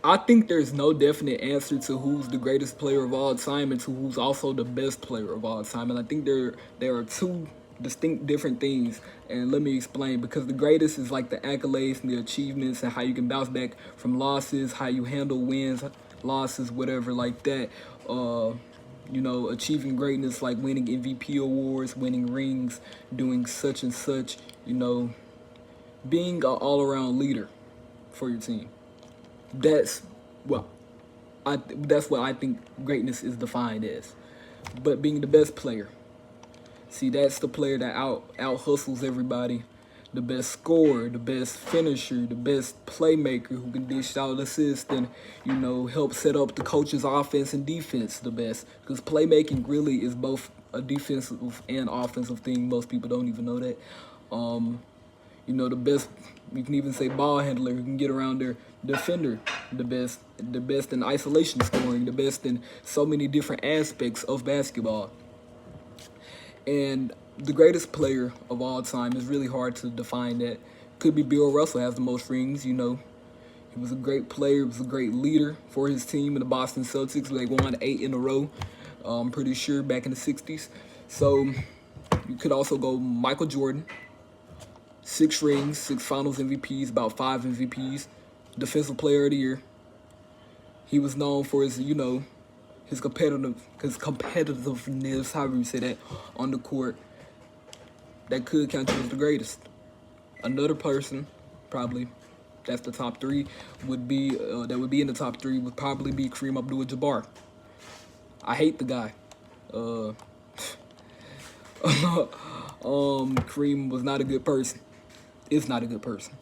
I think there's no definite answer to who's the greatest player of all time and to who's also the best player of all time. And I think there are two distinct different things. And let me explain, because the greatest is like the accolades and the achievements and how you can bounce back from losses, how you handle wins, losses, whatever like that. Uh Achieving greatness like winning MVP awards, winning rings, doing such and such, being an all around leader for your team. That's well, that's what I think greatness is defined as. But being the best player, see, that's the player that out hustles everybody. The best scorer, the best finisher, the best playmaker who can dish out assists and help set up the coach's offense and defense the best. Because playmaking really is both a defensive and offensive thing. Most people don't even know that. Um, the best, you can even say ball handler who can get around their defender, the best in isolation scoring, the best in so many different aspects of basketball. And the greatest player of all time is really hard to define that. Could be Bill Russell, has the most rings. He was a great player, he was a great leader for his team in the Boston Celtics. They won 8 in a row, I'm pretty sure, back in the 60s. So you could also go Michael Jordan, 6 rings, 6 Finals MVPs, about 5 MVPs, Defensive Player of the Year. He was known for his competitiveness, however you say that, on the court. That could count you as the greatest. Another person, probably, that's the top three, that would be in the top three would probably be Kareem Abdul-Jabbar. I hate the guy. Uh, Kareem was not a good person. Is not a good person.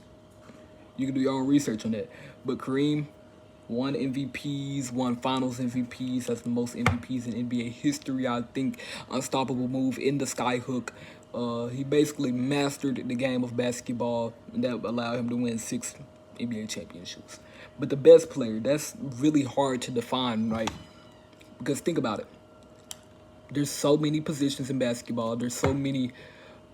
You can do your own research on that. But Kareem won MVPs, won Finals MVPs. That's the most MVPs in NBA history, I think. Unstoppable move in the skyhook. He basically mastered the game of basketball, and that allowed him to win 6 NBA championships. But the best player, that's really hard to define, right? Because think about it. There's so many positions in basketball. There's so many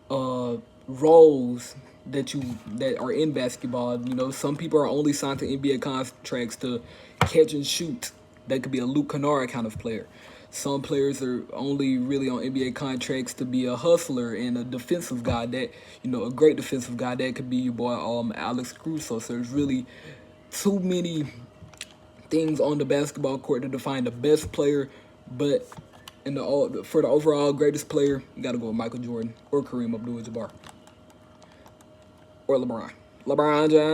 roles that are in basketball. Some people are only signed to NBA contracts to catch and shoot. That could be a Luke Kennard kind of player. Some players are only really on NBA contracts to be a hustler and a defensive guy. A great defensive guy. That could be your boy Alex Caruso. So there's really too many things on the basketball court to define the best player, but for the overall greatest player, you got to go with Michael Jordan or Kareem Abdul-Jabbar or LeBron. LeBron James.